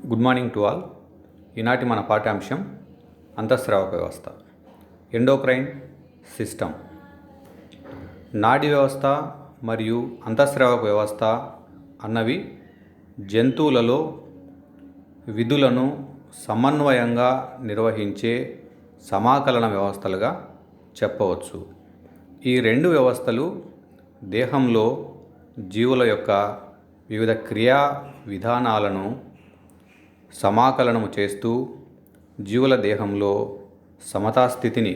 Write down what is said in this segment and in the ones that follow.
Good morning to all. ఈనాటి మన పాఠ్యాంశం అంతఃస్రావక వ్యవస్థ, ఎండోక్రైన్ సిస్టమ్. నాడీ వ్యవస్థ మరియు అంతఃస్రావక వ్యవస్థ అన్నవి జంతువులలో విధులను సమన్వయంగా నిర్వహించే సమాకలన వ్యవస్థలుగా చెప్పవచ్చు. ఈ రెండు వ్యవస్థలు దేహంలో జీవుల యొక్క వివిధ క్రియా విధానాలను సమాకలనము చేస్తూ జీవుల దేహంలో సమతాస్థితిని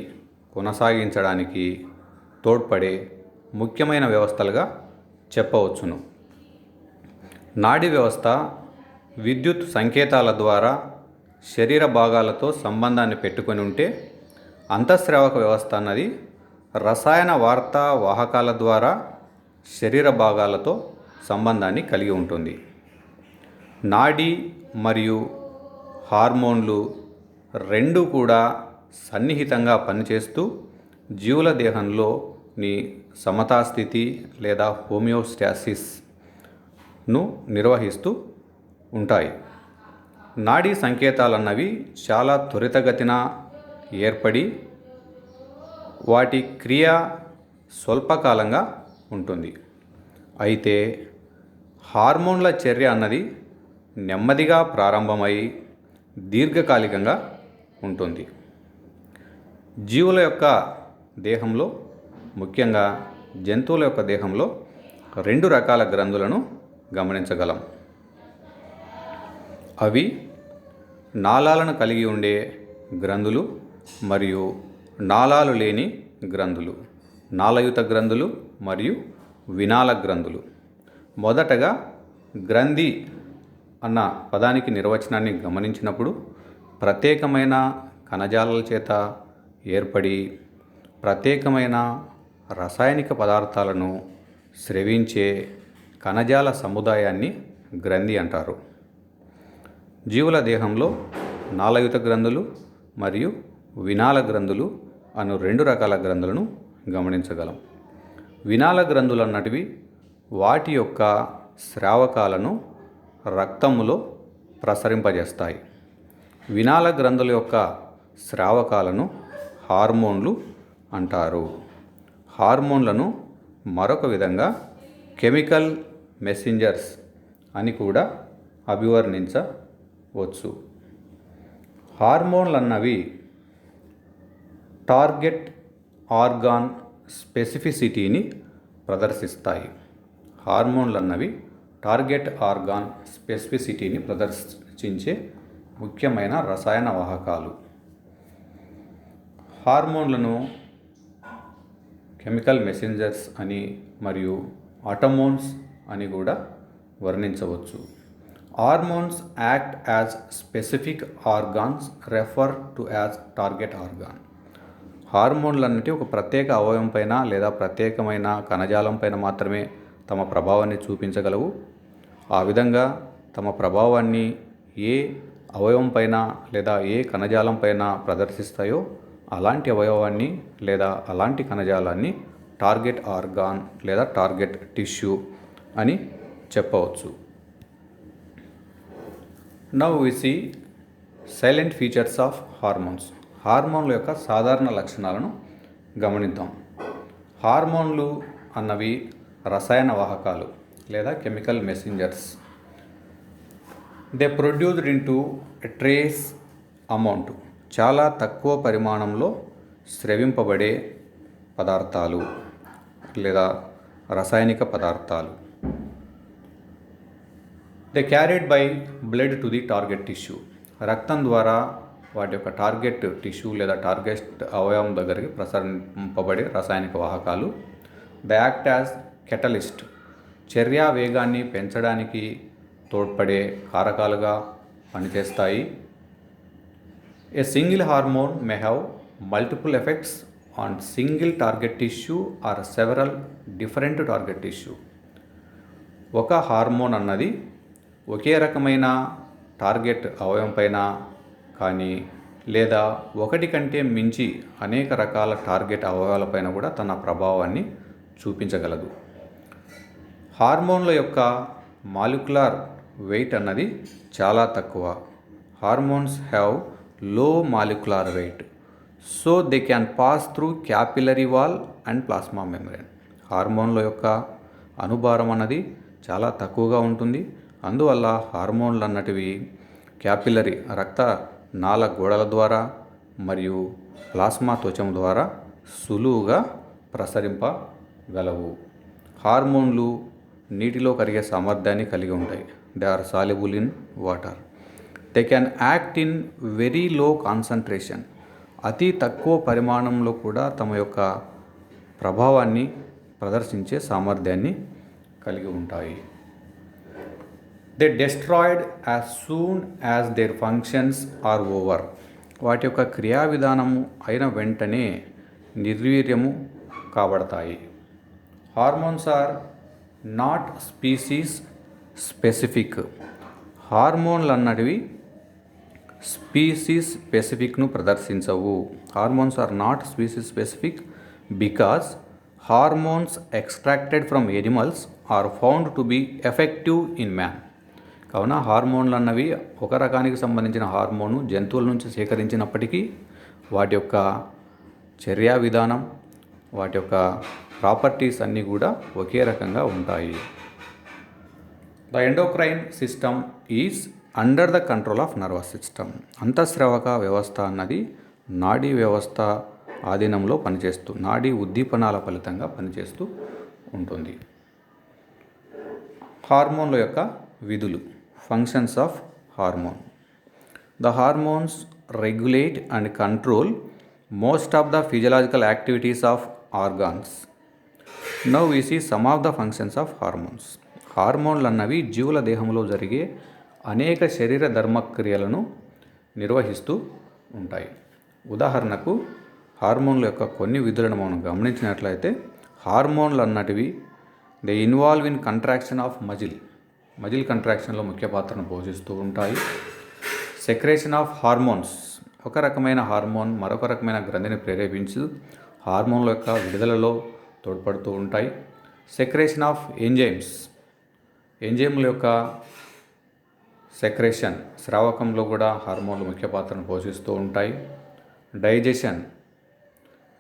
కొనసాగించడానికి తోడ్పడే ముఖ్యమైన వ్యవస్థలుగా చెప్పవచ్చును. నాడీ వ్యవస్థ విద్యుత్ సంకేతాల ద్వారా శరీర భాగాలతో సంబంధాన్ని పెట్టుకొని ఉంటే, అంతఃస్రావక వ్యవస్థ అన్నది రసాయన వార్తా వాహకాల ద్వారా శరీర భాగాలతో సంబంధాన్ని కలిగి ఉంటుంది. నాడీ మరియు హార్మోన్లు రెండు కూడా సన్నిహితంగా పనిచేస్తూ జీవుల దేహంలోని సమతాస్థితి లేదా హోమియోస్టాసిస్ను నిర్వహిస్తూ ఉంటాయి. నాడీ సంకేతాలన్నవి చాలా త్వరితగతిన ఏర్పడి వాటి క్రియ స్వల్పకాలంగా ఉంటుంది. అయితే హార్మోన్ల చర్య అన్నది నెమ్మదిగా ప్రారంభమై దీర్ఘకాలికంగా ఉంటుంది. జీవుల యొక్క దేహంలో, ముఖ్యంగా జంతువుల యొక్క దేహంలో రెండు రకాల గ్రంథులను గమనించగలం. అవి నాళాలను కలిగి ఉండే గ్రంథులు మరియు నాళాలు లేని గ్రంథులు, నాళయుత గ్రంథులు మరియు వినాళ గ్రంథులు. మొదటగా గ్రంథి అన్న పదానికి నిర్వచనాన్ని గమనించినప్పుడు, ప్రత్యేకమైన కణజాలాల చేత ఏర్పడి ప్రత్యేకమైన రసాయనిక పదార్థాలను స్రవించే కణజాల సముదాయాన్ని గ్రంథి అంటారు. జీవుల దేహంలో నాళయుత గ్రంథులు మరియు వినాళ గ్రంథులు అను రెండు రకాల గ్రంథులను గమనించగలం. వినాళ గ్రంథులు అన్నటివి వాటి యొక్క స్రావకాలను రక్తములో ప్రసరింపజేస్తాయి. వినాళ గ్రంథుల యొక్క స్రావకాలను హార్మోన్లు అంటారు. హార్మోన్లను మరొక విధంగా కెమికల్ మెసెంజర్స్ అని కూడా అభివర్ణించవచ్చు. హార్మోన్లు అన్నవి టార్గెట్ ఆర్గాన్ స్పెసిఫిసిటీని ప్రదర్శిస్తాయి. హార్మోన్లు అన్నవి టార్గెట్ ఆర్గాన్ స్పెసిఫిసిటీని ప్రదర్శించే ముఖ్యమైన రసాయన వాహకాలు. హార్మోన్లను కెమికల్ మెసెంజర్స్ అని మరియు ఆటోమోన్స్ అని కూడా వర్ణించవచ్చు. Hormones act as specific organs refer to as target organ. హార్మోన్లు అన్నిటి ఒక ప్రత్యేక అవయవం పైన లేదా ప్రత్యేకమైన కణజాలం పైన మాత్రమే తమ ప్రభావాన్ని చూపించగలవు. ఆ విధంగా తమ ప్రభావాన్ని ఏ అవయవం పైన లేదా ఏ కణజాలం పైన ప్రదర్శిస్తాయో అలాంటి అవయవాన్ని లేదా అలాంటి కణజాలాన్ని టార్గెట్ ఆర్గాన్ లేదా టార్గెట్ టిష్యూ అని చెప్పవచ్చు. Now we see silent features of hormones. హార్మోన్ల యొక్క సాధారణ లక్షణాలను గమనిద్దాం. హార్మోన్లు అన్నవి రసాయన వాహకాలు లేదా chemical messengers. They produced into a trace amount, చాలా తక్కువ పరిమాణంలో స్రవింపబడే పదార్థాలు లేదా రసాయనిక పదార్థాలు. They carried by blood to the target tissue, రక్తం ద్వారా వాటి యొక్క టార్గెట్ టిష్యూ లేదా టార్గెట్ అవయవం దగ్గరికి ప్రసరింపబడే రసాయనిక వాహకాలు. దే యాక్ట్ యాజ్ కెటలిస్ట్, చర్యా వేగాన్ని పెంచడానికి తోడ్పడే కారకాలుగా పనిచేస్తాయి. A single hormone may have multiple effects on single target tissue or several different target tissue. ఒక హార్మోన్ అన్నది ఒకే రకమైన టార్గెట్ అవయవం పైన కానీ లేదా ఒకటి కంటే మించి అనేక రకాల టార్గెట్ అవయవాలపైన కూడా తన ప్రభావాన్ని చూపించగలదు. హార్మోన్ల యొక్క మాలిక్యులర్ వెయిట్ అన్నది చాలా తక్కువ. Hormones have low molecular weight, so they can pass through capillary wall and plasma membrane. హార్మోన్ల యొక్క అణుభారం అన్నది చాలా తక్కువగా ఉంటుంది. అందువల్ల హార్మోన్లు అన్నటివి క్యాపిలరీ రక్త నాళ గోడల ద్వారా మరియు ప్లాస్మా త్వచం ద్వారా సులువుగా ప్రసరింపగలవు. హార్మోన్లు నీటిలో కరిగే సామర్థ్యాన్ని కలిగి ఉంటాయి. They are soluble in water. They can act in very low concentration. అతి తక్కువ పరిమాణంలో కూడా తమ యొక్క ప్రభావాన్ని ప్రదర్శించే సామర్థ్యాన్ని కలిగి ఉంటాయి. They destroyed as soon as their functions are over. వాటి యొక్క క్రియా విధానము అయిన వెంటనే నిర్వీర్యము కాబడతాయి. Hormones are not species specific. హార్మోన్లు అన్నటివి స్పీసీస్ స్పెసిఫిక్ను ప్రదర్శించవు. Hormones are not species specific because hormones extracted from animals are found to be effective in man. కావున హార్మోన్లు అన్నవి ఒక రకానికి సంబంధించిన హార్మోను జంతువుల నుంచి సేకరించినప్పటికీ వాటి యొక్క చర్యా విధానం, వాటి యొక్క ప్రాపర్టీస్ అన్నీ కూడా ఒకే రకంగా ఉంటాయి. The endocrine system is under the control of nervous system. అంతఃస్రావక వ్యవస్థ అన్నది నాడీ వ్యవస్థ ఆధీనంలో పనిచేస్తూ నాడీ ఉద్దీపనాల ఫలితంగా పనిచేస్తూ ఉంటుంది. హార్మోన్ల యొక్క విధులు, functions of hormone. The hormones regulate and control most of the physiological activities of organs. Now we see some of the functions of hormones. హార్మోన్లు అన్నవి జీవుల దేహంలో జరిగే అనేక శరీర ధర్మక్రియలను నిర్వహిస్తూ ఉంటాయి. ఉదాహరణకు హార్మోన్ల యొక్క కొన్ని విధులను మనం గమనించినట్లయితే, హార్మోన్లు అన్నటివి they involve in contraction of muscle కంట్రాక్షన్లో ముఖ్య పాత్రను పోషిస్తూ ఉంటాయి. సెక్రేషన్ ఆఫ్ హార్మోన్స్, ఒక రకమైన హార్మోన్ మరొక రకమైన గ్రంథిని ప్రేరేపించి హార్మోన్ల యొక్క విడుదలలో తోడ్పడుతూ ఉంటాయి. సెక్రేషన్ ఆఫ్ ఎంజైమ్ల యొక్క సెక్రేషన్, స్రావకంలో కూడా హార్మోన్లు ముఖ్య పాత్రను పోషిస్తూ ఉంటాయి. డైజెషన్,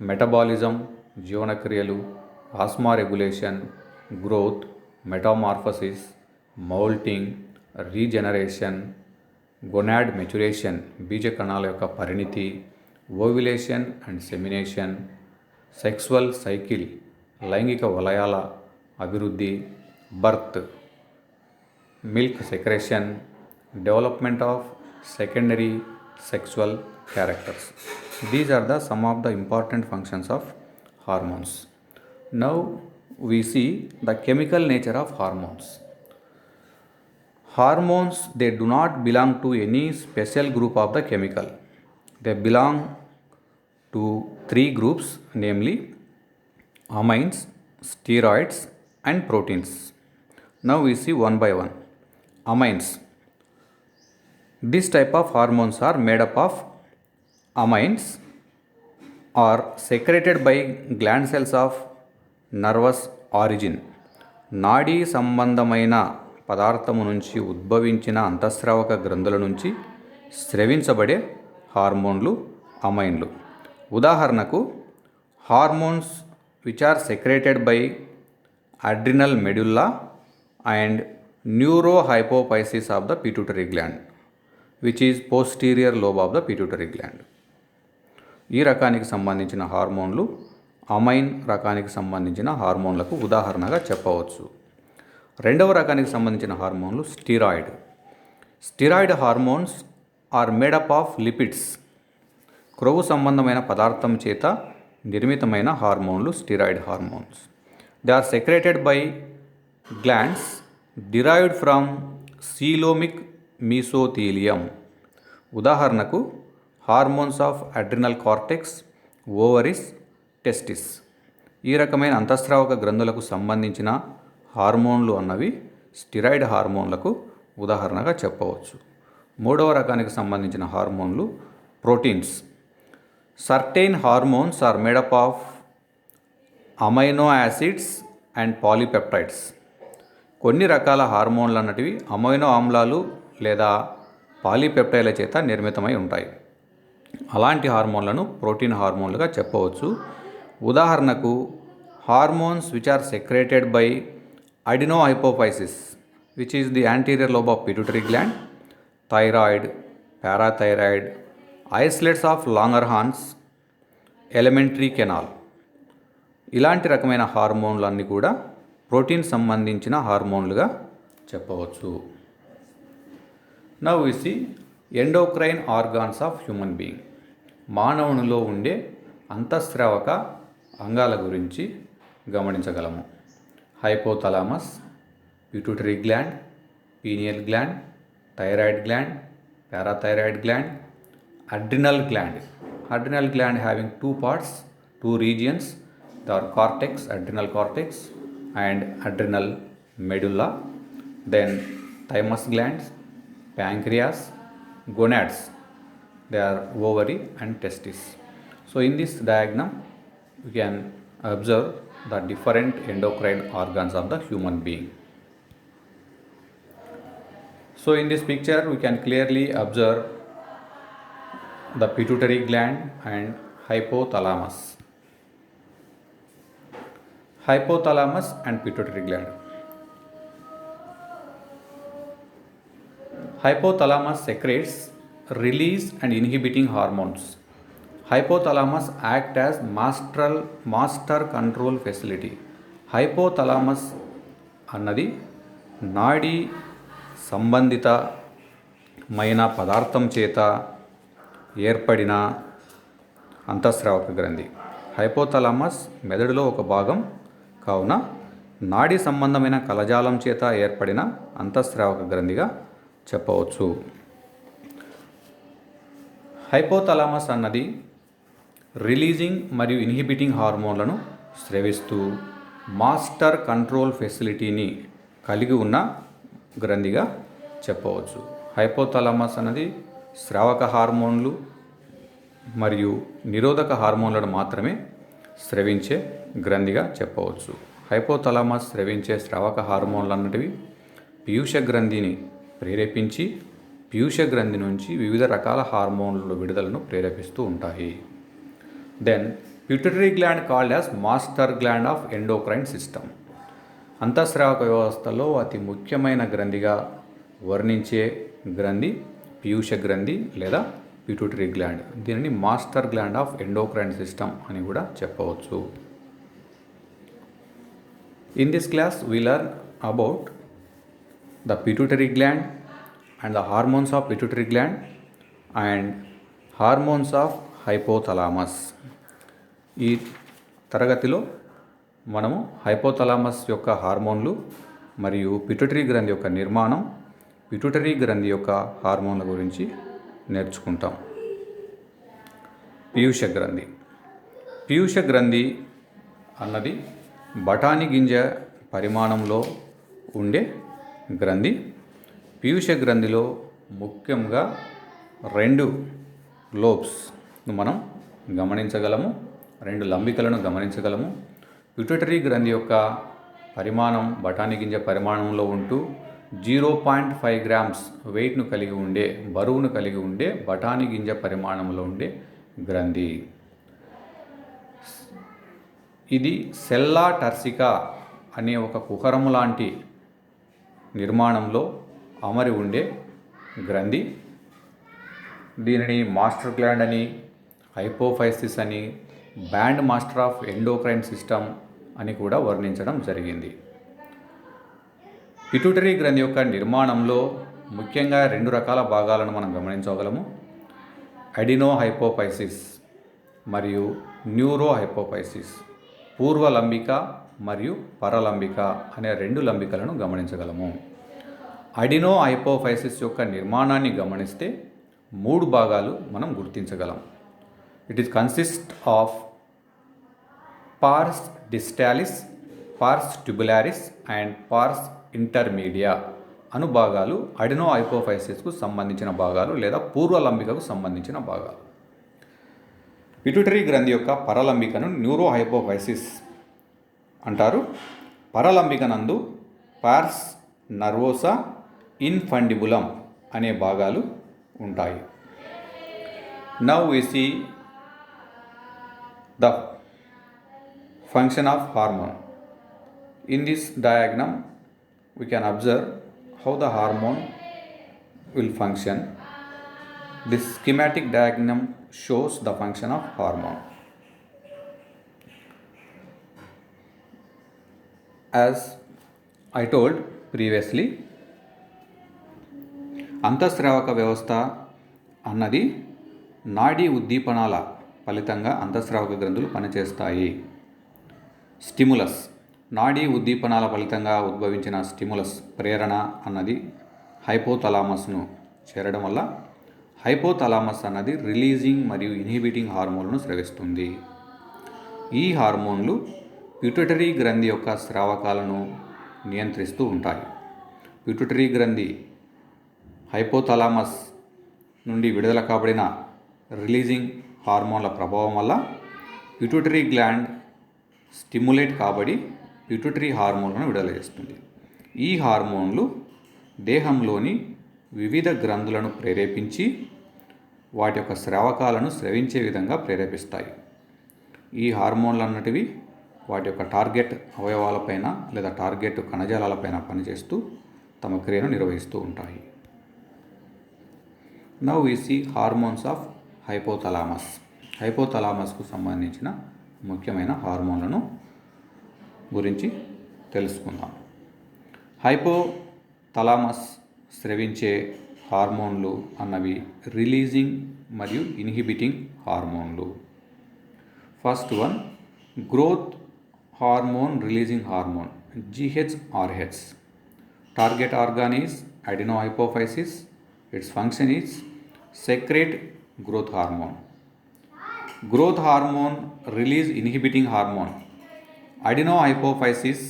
మెటబాలిజం, జీవనక్రియలు, osmoregulation, growth, metamorphosis, moulting, regeneration, gonad maturation, బీజ కణాల యొక్క పరిణితి, ovulation and semination, sexual cycle, లైంగిక వలయాల అభివృద్ధి, birth, milk secretion, development of secondary sexual characters. These are the some of the important functions of hormones. Now we see the chemical nature of hormones. Hormones, they do not belong to any special group of the chemical. They belong to three groups, namely amines, steroids and proteins. Now we see one by one. Amines. This type of hormones are made up of amines, are secreted by gland cells of nervous origin. నాడీ సంబంధమైన పదార్థము నుంచి ఉద్భవించిన అంతఃస్రావక గ్రంథుల నుంచి స్రవించబడే హార్మోన్లు అమైన్లు. ఉదాహరణకు hormones which are secreted by adrenal medulla and neurohypophysis of the pituitary gland, which is posterior lobe of the pituitary gland. ఈ రకానికి సంబంధించిన హార్మోన్లు అమైన్ రకానికి సంబంధించిన హార్మోన్లకు ఉదాహరణగా చెప్పవచ్చు. రెండవ రకానికి సంబంధించిన హార్మోన్లు steroid. Steroid hormones are made up of lipids. క్రొవ్వు సంబంధమైన పదార్థం చేత నిర్మితమైన హార్మోన్లు steroid hormones. They are secreted by glands derived from coelomic mesothelium. ఉదాహరణకు hormones of adrenal cortex, ovaries, testis. ఈ రకమైన అంతఃస్రావక గ్రంథులకు సంబంధించిన హార్మోన్లు అన్నవి స్టిరాయిడ్ హార్మోన్లకు ఉదాహరణగా చెప్పవచ్చు. మూడవ రకానికి సంబంధించిన హార్మోన్లు proteins. Certain hormones are made up of amino acids and polypeptides. కొన్ని రకాల హార్మోన్లు అన్నటివి అమైనో ఆమ్లాలు లేదా పాలీపెప్టైడ్ల చేత నిర్మితమై ఉంటాయి. అలాంటి హార్మోన్లను ప్రోటీన్ హార్మోన్లుగా చెప్పవచ్చు. ఉదాహరణకు hormones which are secreted by adenohypophysis which is the anterior lobe of pituitary gland, thyroid, parathyroid, isolates of Langerhans, alimentary canal. ఇలాంటి రకమైన హార్మోన్లన్నీ కూడా ప్రోటీన్ సంబంధించిన హార్మోన్లుగా చెప్పవచ్చు. Now we see endocrine organs of human being. మానవునిలో ఉండే అంతఃస్రావక అంగాల గురించి గమనించగలము. Hypothalamus, pituitary gland, pineal gland, thyroid gland, parathyroid gland, adrenal gland. Adrenal gland having two parts, two regions. They are cortex, adrenal cortex, and adrenal medulla. Then thymus glands, pancreas, gonads. They are ovary and testis. So in this diagram, we can observe the different endocrine organs of the human being. So in this picture, we can clearly observe the pituitary gland and hypothalamus. Hypothalamus and pituitary gland. Hypothalamus secretes, release and inhibiting hormones. Hypothalamus act as master control facility. Hypothalamus అన్నది నాడీ సంబంధితమైన పదార్థం చేత ఏర్పడిన అంతఃస్రావక గ్రంథి. Hypothalamus మెదడులో ఒక భాగం కావున నాడీ సంబంధమైన కలజాలం చేత ఏర్పడిన అంతఃస్రావక గ్రంథిగా చెప్పవచ్చు. హైపోథలామస్ అన్నది రిలీజింగ్ మరియు ఇన్హిబిటింగ్ హార్మోన్లను స్రవిస్తూ మాస్టర్ కంట్రోల్ ఫెసిలిటీని కలిగి ఉన్న గ్రంథిగా చెప్పవచ్చు. హైపోథలామస్ అన్నది స్రావక హార్మోన్లు మరియు నిరోధక హార్మోన్లను మాత్రమే స్రవించే గ్రంథిగా చెప్పవచ్చు. హైపోథలామస్ స్రవించే స్రావక హార్మోన్లు అన్నటివి పీయూష గ్రంథిని ప్రేరేపించి పీయూష గ్రంథి నుంచి వివిధ రకాల హార్మోన్ల విడుదలను ప్రేరేపిస్తూ ఉంటాయి. Then pituitary gland called as master gland of endocrine system. అంతఃస్రావక వ్యవస్థలో అతి ముఖ్యమైన గ్రంథిగా వర్ణించే గ్రంథి పీయూష గ్రంథి లేదా పిట్యూటరీ గ్లాండ్. దీనిని master gland of endocrine system అని కూడా చెప్పవచ్చు. In this class we learn about the pituitary gland and the hormones of pituitary gland and hormones of hypothalamus. ఈ తరగతిలో మనము హైపోథలామస్ యొక్క హార్మోన్లు మరియు పిట్యూటరీ గ్రంథి యొక్క నిర్మాణం, పిట్యూటరీ గ్రంథి యొక్క హార్మోన్ల గురించి నేర్చుకుంటాం. పీయూష గ్రంథి. పీయూష గ్రంథి అన్నది బఠానీ గింజ పరిమాణంలో ఉండే గ్రంథి. పీయూష గ్రంథిలో ముఖ్యంగా 2 లోబ్స్ మనం గమనించగలము, 2 లంబికలను గమనించగలము. పిట్యూటరీ గ్రంథి యొక్క పరిమాణం బఠానీ గింజ పరిమాణంలో ఉంటూ 0.5 గ్రామ్స్ వెయిట్ను కలిగి ఉండే, బరువును కలిగి ఉండే బఠానీ గింజ పరిమాణంలో ఉండే గ్రంథి. ఇది సెల్లా టర్సికా అనే ఒక కుహరం లాంటి నిర్మాణంలో అమరి ఉండే గ్రంథి. దీనిని మాస్టర్ గ్లాండ్ అని, హైపోఫైసిస్ అని, band master of endocrine system అని కూడా వర్ణించడం జరిగింది. పిట్యూటరీ గ్రంథి యొక్క నిర్మాణంలో ముఖ్యంగా 2 రకాల భాగాలను మనం గమనించగలము. అడినోహైపోఫైసిస్ మరియు న్యూరోహైపోఫైసిస్. పూర్వలంబిక మరియు పరలంబిక అనే 2 లంబికలను గమనించగలము. అడినోహైపోఫైసిస్ యొక్క నిర్మాణాన్ని గమనిస్తే 3 భాగాలు మనం గుర్తించగలం. It is consist of pars distalis, pars tubularis and pars intermedia అను భాగాలు అడినోహైపోఫైసిస్కు సంబంధించిన భాగాలు లేదా పూర్వలంబికకు సంబంధించిన భాగాలు. పిట్యూటరీ గ్రంథి యొక్క పరలంబికను న్యూరోహైపోఫైసిస్ అంటారు. పరలంబిక నందు పార్స్ నర్వోసా, ఇన్ఫండిబులం అనే భాగాలు ఉంటాయి. Now we see the function of hormone. In this diagram we can observe how the hormone will function. This schematic diagram shows the function of hormone. As I told previously, అంతఃస్రావక వ్యవస్థ అన్నది నాడీ ఉద్దీపనాల ఫలితంగా అంతఃస్రావక గ్రంథులు పనిచేస్తాయి. Stimulus, నాడీ ఉద్దీపనాల ఫలితంగా ఉద్భవించిన stimulus ప్రేరణ అన్నది హైపోథలామస్ను చేరడం వల్ల హైపోథలామస్ అన్నది రిలీజింగ్ మరియు ఇన్హిబిటింగ్ హార్మోన్లను స్రవిస్తుంది. ఈ హార్మోన్లు పిట్యూటరీ గ్రంథి యొక్క స్రావకాలను నియంత్రిస్తూ ఉంటాయి. పిట్యూటరీ గ్రంథి హైపోథలామస్ నుండి విడుదల కాబడిన రిలీజింగ్ హార్మోన్ల ప్రభావం వల్ల పిట్యూటరీ గ్లాండ్ స్టిమ్యులేట్ కాబడి పిట్యూటరీ హార్మోన్లను విడుదల చేస్తుంది. ఈ హార్మోన్లు దేహంలోని వివిధ గ్రంథులను ప్రేరేపించి వాటి యొక్క స్రావకాలను స్రవించే విధంగా ప్రేరేపిస్తాయి. ఈ హార్మోన్లు అన్నటివి వాటి యొక్క టార్గెట్ అవయవాలపైన లేదా టార్గెట్ కణజాలాలపైన పనిచేస్తూ తమ క్రియను నిర్వహిస్తూ ఉంటాయి. Now we see hormones of hypothalamus. హైపోథలామస్కు సంబంధించిన ముఖ్యమైన హార్మోన్లను గురించి తెలుసుకుందాం. హైపోథలామస్ స్రవించే హార్మోన్లు అన్నవి రిలీజింగ్ మరియు ఇన్హిబిటింగ్ హార్మోన్లు. First one, growth hormone releasing hormone GHRH. Target organ is adenohypophysis. Its function is secrete growth hormone. Growth hormone release inhibiting hormone. Adenohypophysis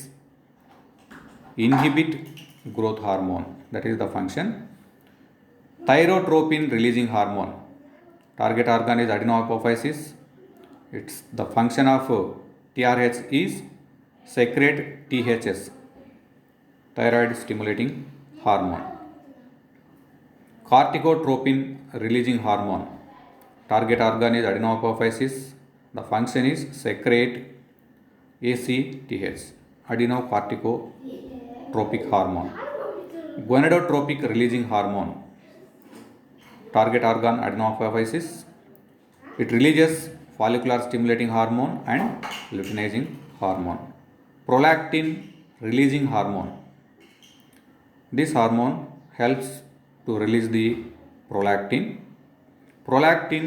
inhibit growth hormone, that is the function. Thyrotropin releasing hormone. Target organ is adenohypophysis. It's the function of TRH is secrete THS, thyroid stimulating hormone. Corticotropin releasing hormone. Target organ is adenohypophysis. The function is secrete ACTH, adenocorticotropic hormone. Gonadotropic releasing hormone. Target organ adenohypophysis. It releases follicular stimulating hormone and luteinizing hormone. Prolactin releasing hormone. This hormone helps to release the prolactin. Prolactin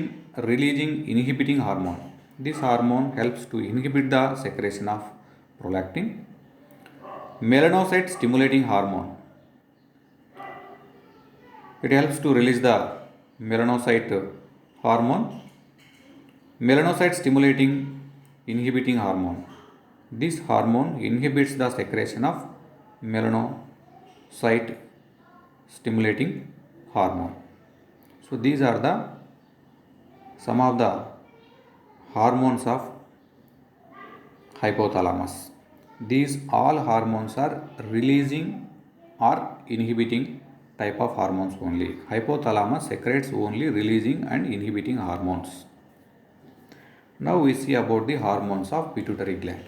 releasing inhibiting hormone. This hormone helps to inhibit the secretion of prolactin. Melanocyte stimulating hormone. It helps to release the melanocyte hormone. Melanocyte stimulating inhibiting hormone. This hormone inhibits the secretion of melanocyte stimulating hormone. So these are the some of the hormones of hypothalamus. These all hormones are releasing or inhibiting type of hormones only. Hypothalamus secretes only releasing and inhibiting hormones. Now we see about the hormones of pituitary gland.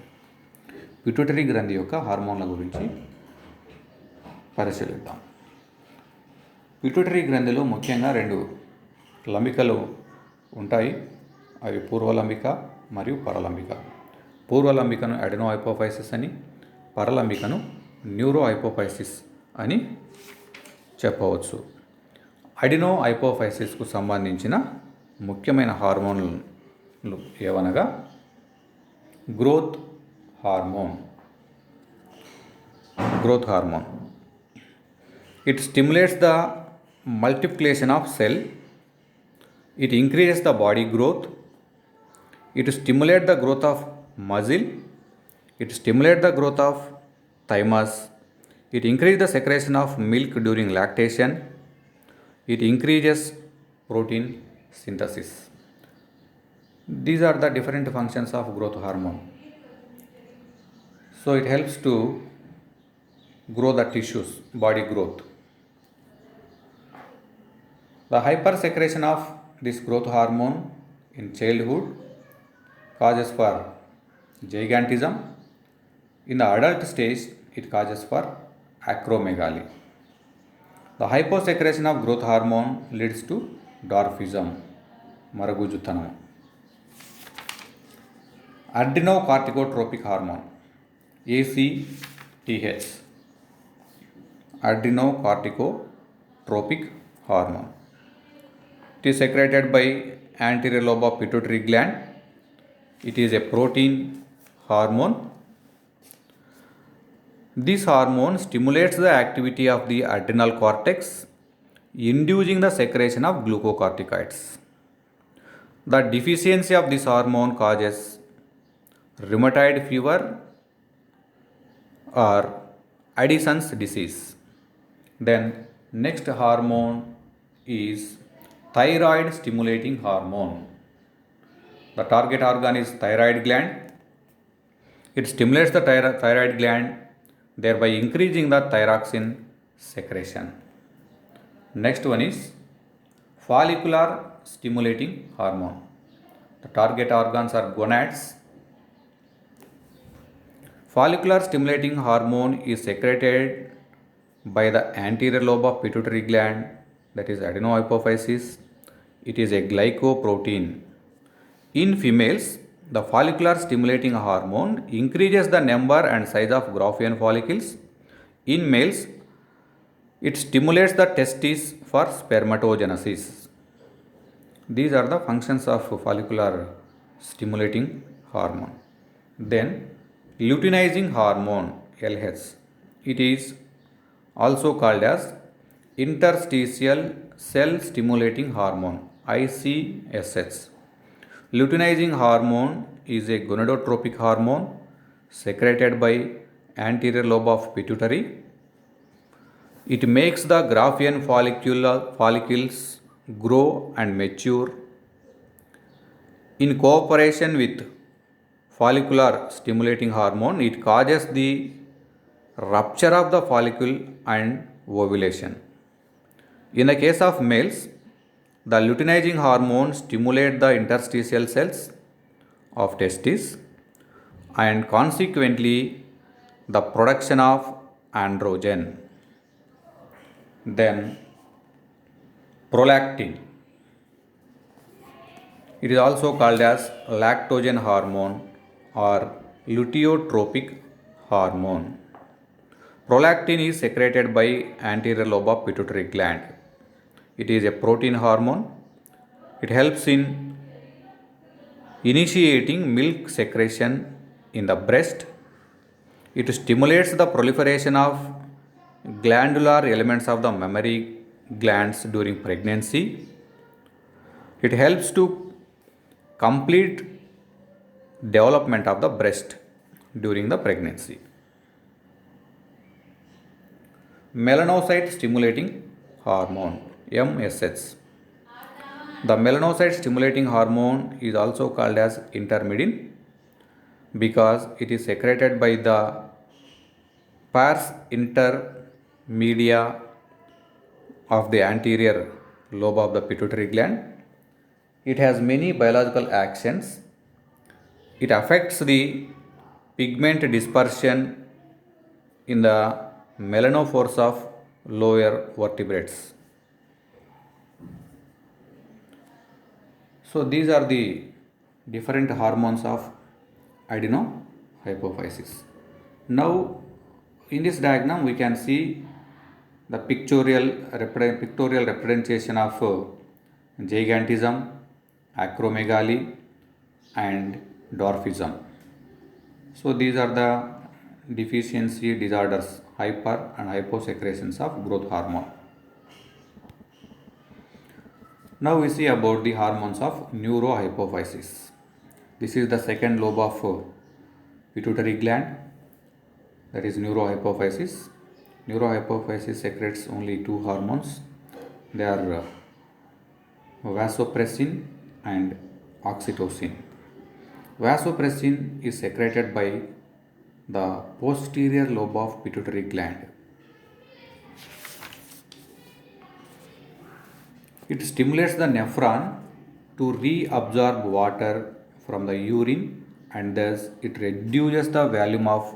Pituitary గ్రంథి యొక్క హార్మోన్ల గురించి పరిశీలిద్దాం. Pituitary గ్రంథిలో ముఖ్యంగా రెండు లంబికలు ఉంటాయి. అవి పూర్వలంబిక మరియు పరలంబిక. పూర్వలంబికను అడెనోహైపోఫైసిస్ అని, పరలంబికను న్యూరోహైపోఫైసిస్ అని చెప్పవచ్చు. అడెనోహైపోఫైసిస్కు సంబంధించిన ముఖ్యమైన హార్మోన్లు ఏవనగా growth hormone. It stimulates the multiplication of cell. It increases the body growth. It stimulates the growth of muscle. It stimulates the growth of thymus. It increases the secretion of milk during lactation. It increases protein synthesis. These are the different functions of growth hormone. So it helps to grow the tissues, body growth. The hypersecretion of this growth hormone in childhood causes for gigantism. In the adult stage, it causes for acromegaly. The hyposecretion of growth hormone leads to dwarfism, maragujutanam. Adrenocorticotropic hormone, ACTH. Adrenocorticotropic hormone. It is secreted by anterior lobe of pituitary gland. It is a protein hormone. This hormone stimulates the activity of the adrenal cortex, inducing the secretion of glucocorticoids. The deficiency of this hormone causes rheumatoid fever or Addison's disease. Then next hormone is thyroid stimulating hormone. The target organ is thyroid gland. It stimulates the thyroid gland, thereby increasing the thyroxine secretion. Next one is follicular stimulating hormone. The target organs are gonads. Follicular stimulating hormone is secreted by the anterior lobe of pituitary gland, that is adenohypophysis. It is a glycoprotein. In females, the follicular stimulating hormone increases the number and size of Graafian follicles. In males, it stimulates the testes for spermatogenesis. These are the functions of follicular stimulating hormone. Then luteinizing hormone, LH. It is also called as interstitial cell stimulating hormone, ICSH. Luteinizing hormone is a gonadotropic hormone secreted by anterior lobe of pituitary. It makes the Graafian follicles grow and mature. In cooperation with follicular stimulating hormone, it causes the rupture of the follicle and ovulation. In the case of males, the luteinizing hormone stimulates the interstitial cells of testes and consequently the production of androgen. Then prolactin. It is also called as lactogen hormone or luteotropic hormone. Prolactin is secreted by anterior lobe of pituitary gland. It is a protein hormone. It helps in initiating milk secretion in the breast. It stimulates the proliferation of glandular elements of the mammary glands during pregnancy. It helps to complete development of the breast during the pregnancy. Melanocyte stimulating hormone, MSH. The melanocyte stimulating hormone is also called as intermedin because it is secreted by the pars intermedia of the anterior lobe of the pituitary gland. It has many biological actions. It affects the pigment dispersion in the melanophores of lower vertebrates. So these are the different hormones of adenohypophysis. Now in this diagram we can see the pictorial representation of gigantism, acromegaly and dwarfism. So these are the deficiency disorders, hyper and hyposecretions of growth hormone. Now we see about the hormones of neurohypophysis. This is the second lobe of pituitary gland, that is neurohypophysis. Neurohypophysis secretes only two hormones. They are vasopressin and oxytocin. Vasopressin is secreted by the posterior lobe of pituitary gland. It stimulates the nephron to reabsorb water from the urine, and thus it reduces the volume of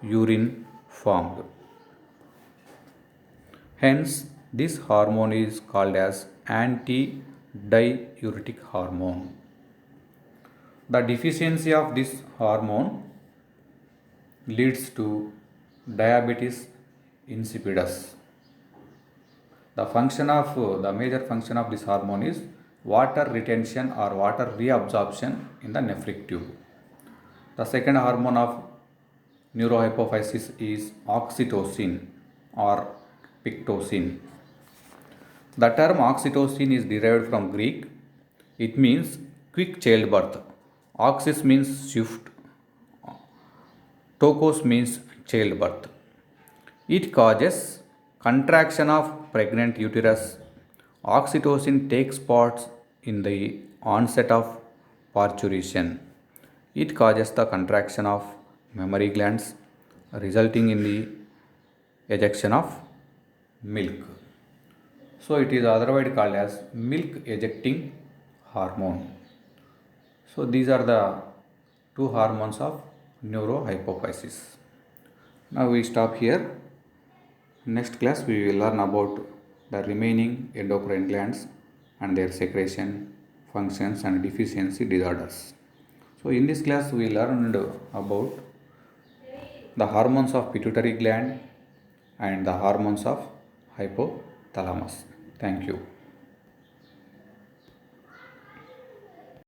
urine formed. Hence, this hormone is called as antidiuretic hormone. The deficiency of this hormone leads to diabetes insipidus. The major function of this hormone is water retention or water reabsorption in the nephric tube. The second hormone of neurohypophysis is oxytocin or pitocin. The term oxytocin is derived from Greek. It means quick childbirth. Oxys means swift. Tokos means childbirth. It causes contraction of pregnant uterus. Oxytocin takes part in the onset of parturition. It causes the contraction of mammary glands, resulting in the ejection of milk. So it is otherwise called as milk ejecting hormone. So these are the two hormones of neurohypophysis. Now we stop here. Next class we will learn about the remaining endocrine glands and their secretion, functions and deficiency disorders. So in this class we learned about the hormones of pituitary gland and the hormones of hypothalamus. Thank you.